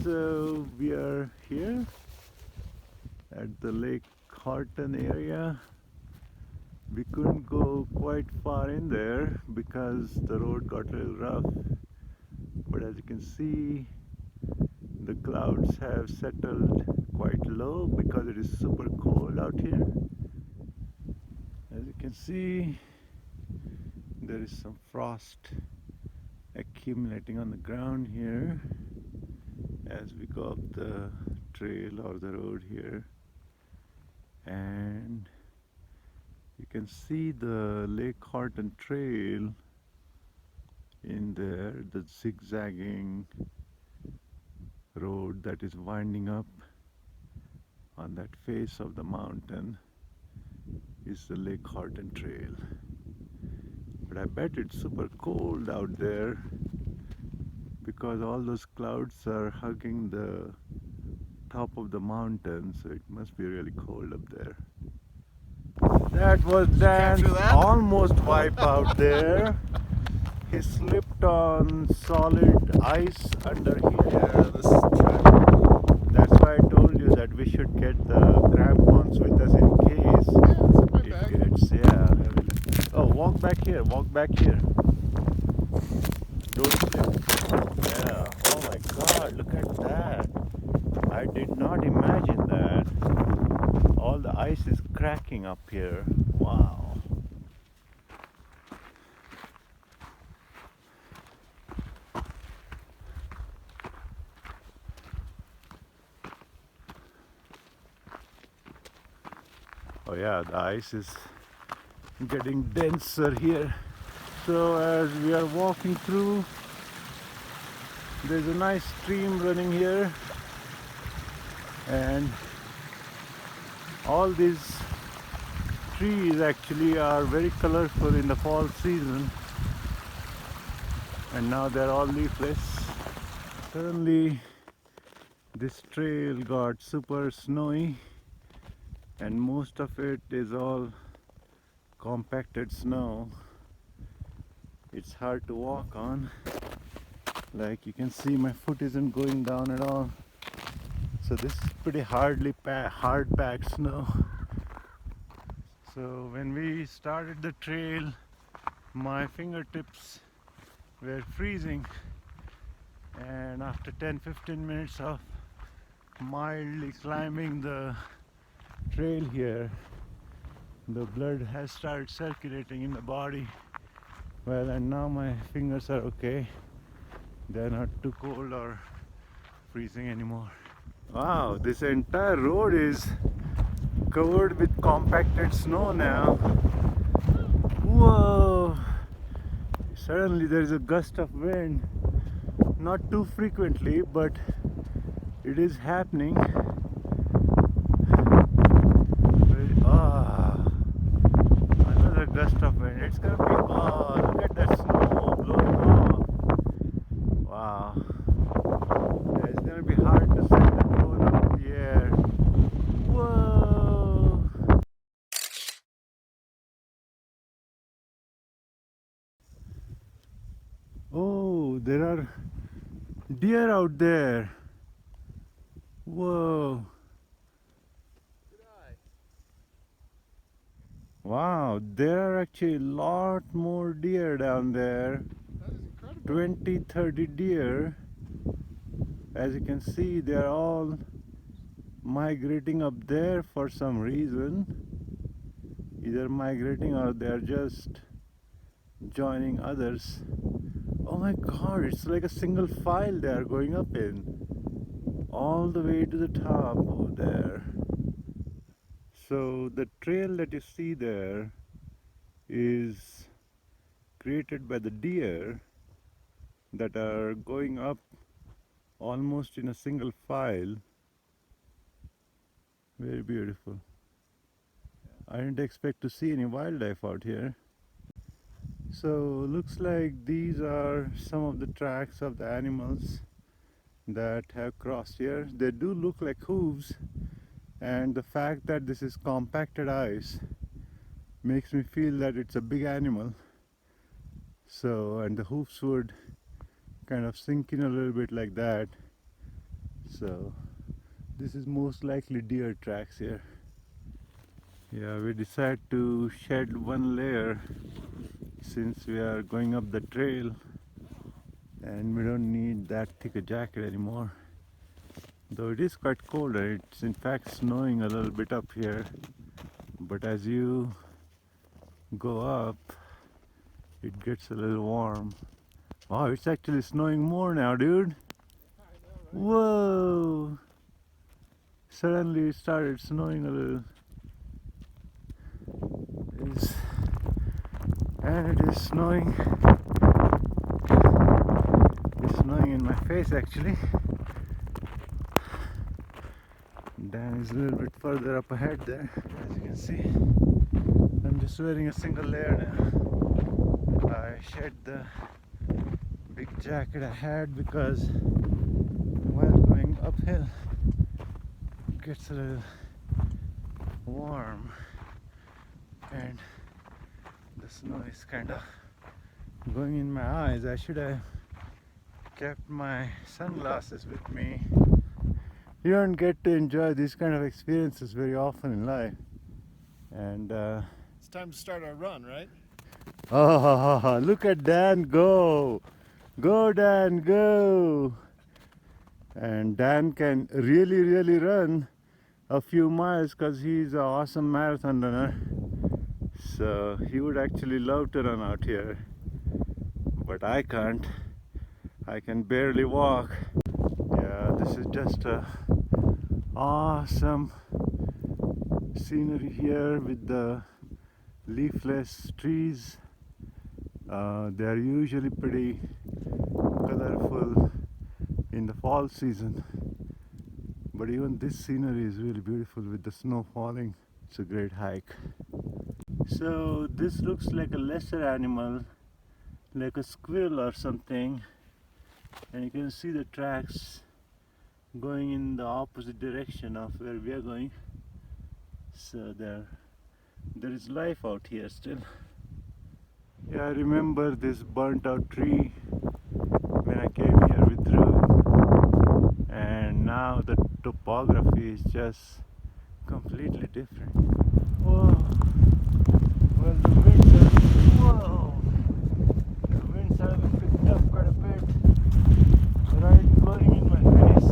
So we are here at the Lake Horton area. We couldn't go quite far in there because the road got a little rough, but as you can see, the clouds have settled quite low because it is super cold out here. As you can see, there is some frost accumulating on the ground here as we go up the trail or the road here, and you can see the Lake Horton trail in there, the zigzagging road that is winding up on that face of the mountain is the Lake Horton trail. But I bet it's super cold out there because all those clouds are hugging the top of the mountain, so it must be really cold up there. That was Dan's almost wipe out there. He slipped on solid ice under here. That's why I told you that we should get the crampons with us in case it gets, yeah. Oh, walk back here, walk back here. Don't slip. Yeah, oh my God, look at that. I did not imagine that. All the ice is cracking up here. Wow. Oh yeah, the ice is getting denser here. So as we are walking through, there's a nice stream running here, and all these trees actually are very colorful in the fall season, and now they're all leafless. Suddenly this trail got super snowy, and most of it is all compacted snow. It's hard to walk on. Like you can see, my foot isn't going down at all. So this is pretty hard packed snow. So when we started the trail, my fingertips were freezing, and after 10-15 minutes of mildly climbing the trail here, the blood has started circulating in the body. Well, and now my fingers are okay. They're not too cold or freezing anymore. Wow, this entire road is covered with compacted snow now. Whoa! Suddenly there is a gust of wind. Not too frequently, but it is happening. Another gust of wind. It's gonna be, oh, look at that snow blowing off. Wow. It's gonna be hard to set the drone up in the air. Whoa! Oh, there are deer out there. Whoa. Wow, there are actually a lot more deer down there. That is incredible. 20-30 deer. As you can see, they are all migrating up there for some reason. Either migrating or they are just joining others. Oh my God, it's like a single file they are going up in. All the way to the top over there. So the trail that you see there is created by the deer that are going up almost in a single file. Very beautiful. I didn't expect to see any wildlife out here. So looks like these are some of the tracks of the animals that have crossed here. They do look like hooves, and the fact that this is compacted ice makes me feel that it's a big animal. So, and the hoofs would kind of sink in a little bit like that. So this is most likely deer tracks here. Yeah, we decided to shed one layer since we are going up the trail and we don't need that thick a jacket anymore. Though it is quite cold, it's in fact snowing a little bit up here, but as you go up it gets a little warm. Wow, it's actually snowing more now, dude. Whoa! Suddenly it started snowing a little. And it is snowing. It's snowing in my face actually. Dan is a little bit further up ahead there, as you can see. I'm just wearing a single layer now. I shed the big jacket I had because while going uphill it gets a little warm and the snow is kind of going in my eyes. I should have kept my sunglasses with me. You don't get to enjoy these kind of experiences very often in life. And it's time to start our run, right? oh, look at Dan go! Go Dan, go! And Dan can really run a few miles because he's an awesome marathon runner. So he would actually love to run out here. But I can't. I can barely walk. Yeah, this is just a awesome scenery here with the leafless trees. They are usually pretty colorful in the fall season, but even this scenery is really beautiful with the snow falling. It's a great hike. So this looks like a lesser animal, like a squirrel or something, and you can see the tracks going in the opposite direction of where we are going. So there is life out here still. Yeah, I remember this burnt out tree when I came here with Drew, and now the topography is just completely different. Whoa! Well, the winds have been picked up quite a bit, right blowing in my face.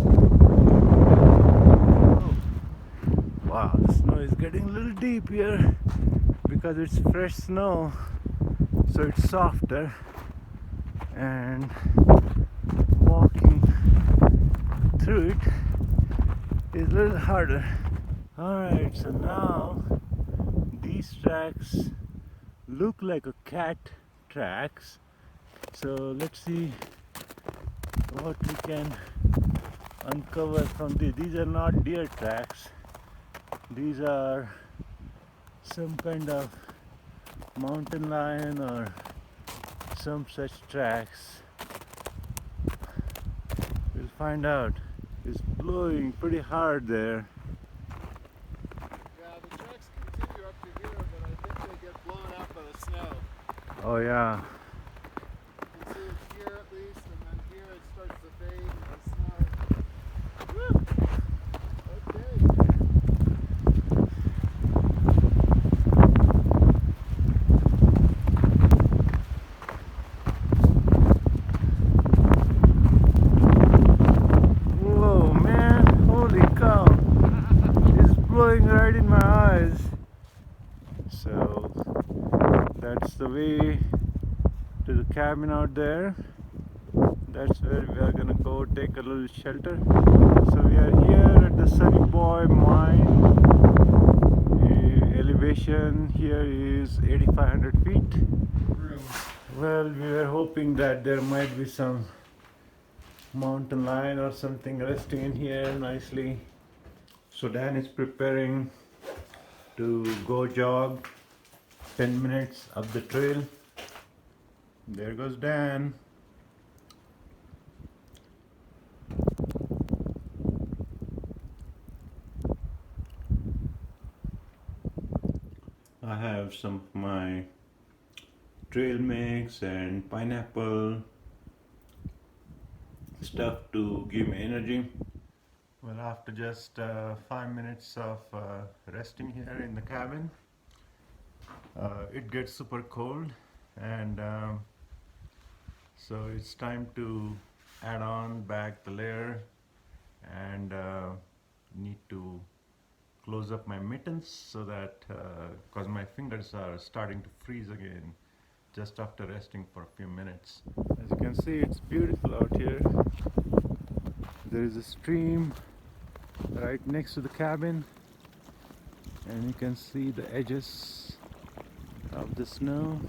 Oh. Wow, the snow is getting a little deep here because it's fresh snow, so it's softer, and walking through it is a little harder. Alright, so now these tracks look like a cat tracks, so let's see what we can uncover from these. These are not deer tracks, these are some kind of mountain lion or some such tracks. We'll find out. It's blowing pretty hard there. Yeah, the tracks continue up to here, but I think they get blown out by the snow. Oh yeah. You can see it here at least, and then here it starts to fade in the snow. Woo! Okay. Whoa man, holy cow. It's blowing right in my eyes. So that's the way to the cabin out there. That's where we are gonna go take a little shelter. So we are here at the Sunny Boy mine. The elevation here is 8,500 feet. Well, we were hoping that there might be some mountain lion or something resting in here nicely. So Dan is preparing to go jog 10 minutes up the trail. There goes Dan. I have some of my trail mix and pineapple stuff to give me energy. Well, after just 5 minutes of resting here in the cabin, it gets super cold, and so it's time to add on back the layer and need to close up my mittens so that because my fingers are starting to freeze again just after resting for a few minutes. As you can see, it's beautiful out here. There is a stream right next to the cabin, and you can see the edges of the snow.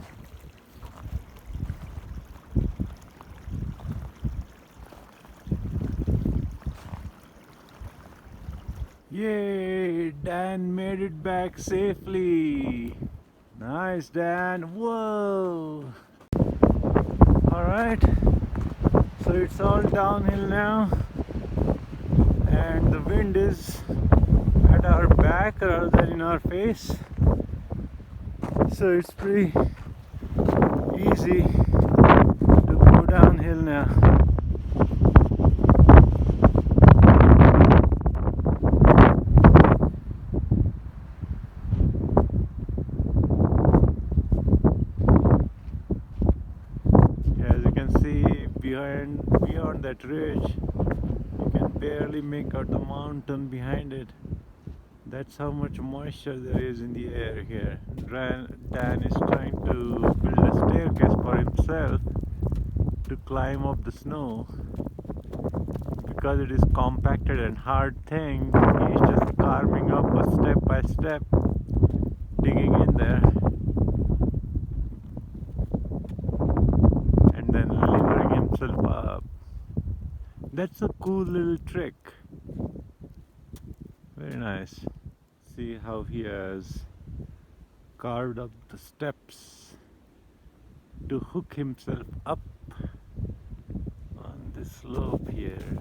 Yay! Dan made it back safely. Nice, Dan. Whoa! Alright, so it's all downhill now, and the wind is at our back rather than in our face, so it's pretty easy to go downhill now. As you can see, beyond that ridge, you can barely make out the mountain behind it. That's how much moisture there is in the air here. Dan is trying to build a staircase for himself to climb up the snow. Because it is compacted and hard thing, he's just carving up a step by step, digging in there, and then levering himself up. That's a cool little trick. Very nice. See how he has carved up the steps to hook himself up on this slope here.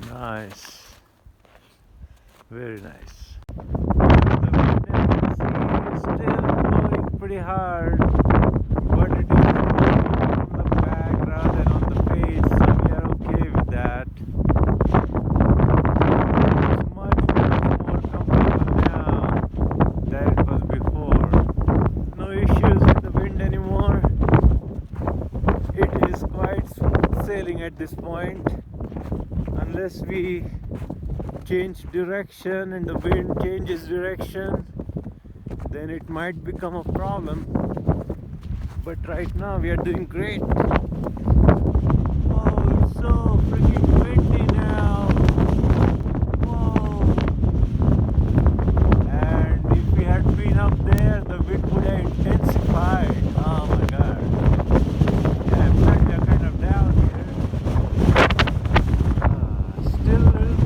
Nice. Very nice. The wind, as you can see, is still blowing pretty hard, but it is blowing from the back rather than on the face, so we are okay with that. It's much more comfortable now than it was before. No issues with the wind anymore. It is quite smooth sailing at this point, unless we change direction and the wind changes direction, then it might become a problem. But right now we are doing great. Oh, it's so freaking windy now. Whoa. And if we had been up there, the wind would have intensified. Oh my god. Yeah, in fact, they're kind of down here. Still a little bit.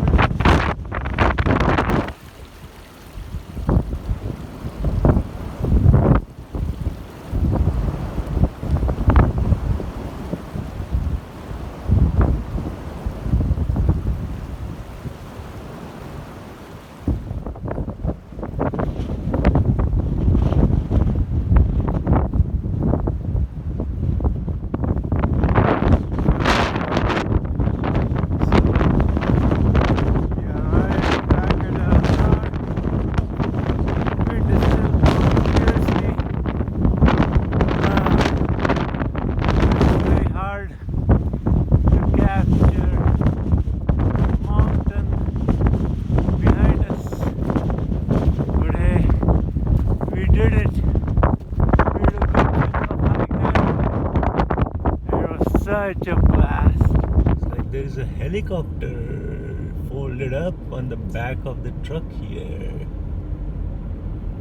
Such a blast. It's like there is a helicopter folded up on the back of the truck here.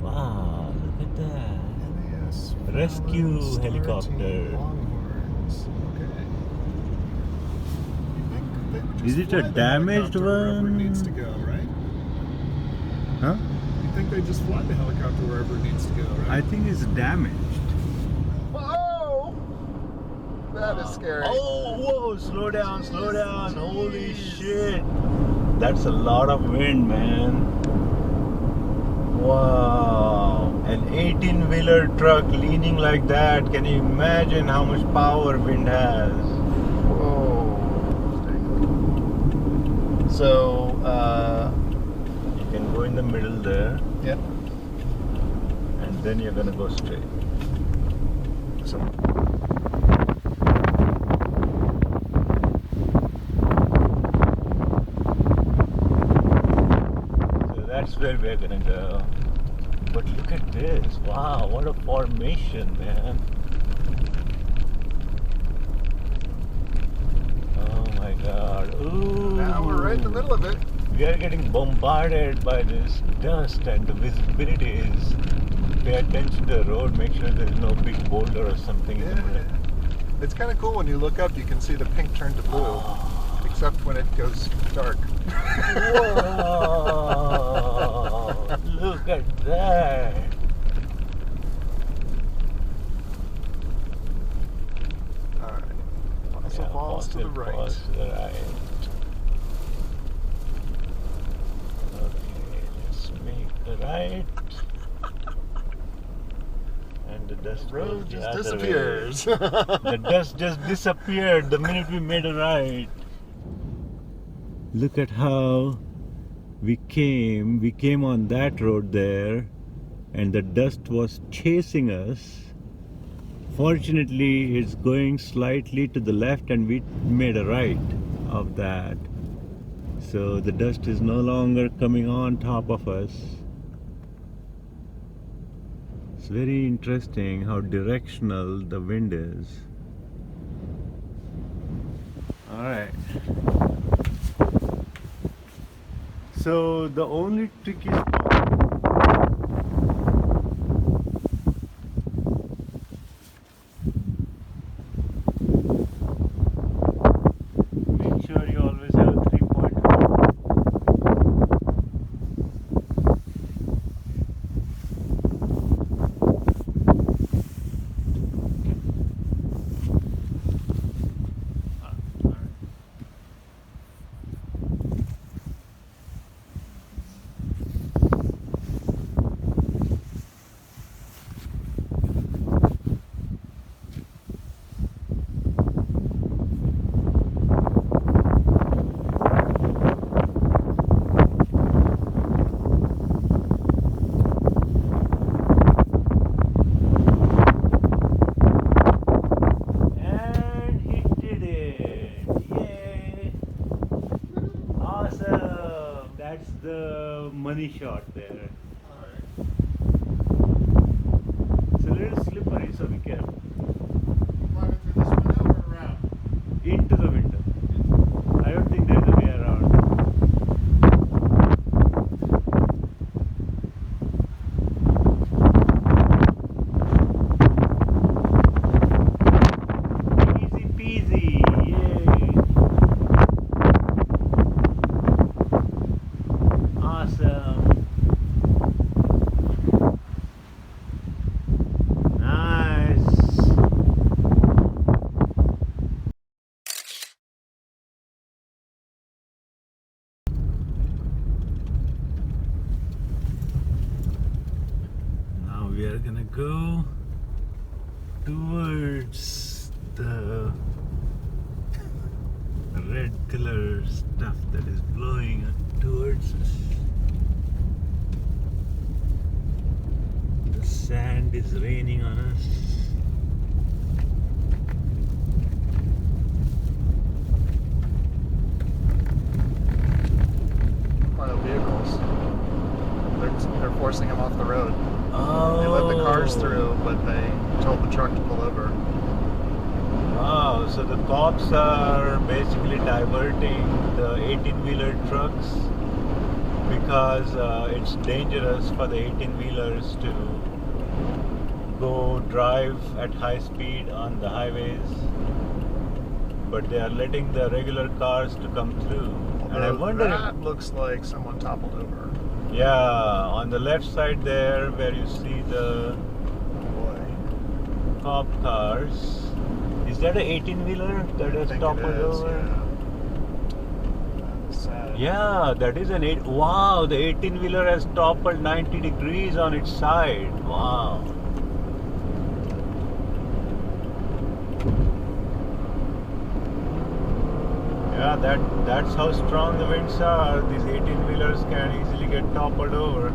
Wow, look at that. NAS Rescue starting helicopter. Longhorns. Okay. You think they would just Is it a fly the damaged helicopter wherever one? it needs to go, right? Huh? You think they just fly the helicopter wherever it needs to go, right? I think it's damaged. Whoa! That is scary. Oh, whoa, slow down, slow down. Holy shit. That's a lot of wind, man. Wow, an 18-wheeler truck leaning like that. Can you imagine how much power wind has? Whoa. So, You can go in the middle there, yeah. and then you're gonna go straight. So, So that's where we're gonna go. But look at this. Wow, what a formation, man. Oh my god. Ooh. now we're right in the middle of it. We are getting bombarded by this dust, and the visibility is. Pay attention to the road, make sure there's no big boulder or something in the middle. It's kind of cool when you look up, you can see the pink turn to blue, except when it goes dark. Whoa! Look at that! Alright. Fossil Falls to the Fossil right. Falls to the right. Okay, let's make the right. And the dust The road goes the just other disappears. way. The dust just disappeared the minute we made a right. Look at how we came on that road there, and the dust was chasing us. Fortunately, it's going slightly to the left, and we made a right of that. So the dust is no longer coming on top of us. It's very interesting how directional the wind is. All right. So the only tricky spot. Make sure you always have a 3-point hook. And he did it! Yay! Awesome! That's the money shot there. It's a little slippery, so be careful. Climbing through this window or around? Into the window. I don't think there's a way around. Easy peasy! Yay! Awesome! Nice! Now we are gonna go towards the red color stuff that is blowing towards us. The sand is raining on us. One of the vehicles. They're forcing them off the road. Oh. They let the cars through, but they told the truck to pull over. Wow, so the cops are basically diverting the 18-wheeler trucks because it's dangerous for the 18-wheelers to go drive at high speed on the highways, but they are letting the regular cars to come through. And I wonder that looks like someone toppled over. yeah, on the left side there where you see the Boy. cop cars. Is that an 18-wheeler that has I think toppled it is, over? yeah. That is sad. Yeah, that is an eight. Wow, the 18-wheeler has toppled 90 degrees on its side. Wow. Yeah, that's how strong the winds are. These 18-wheelers can easily get toppled over.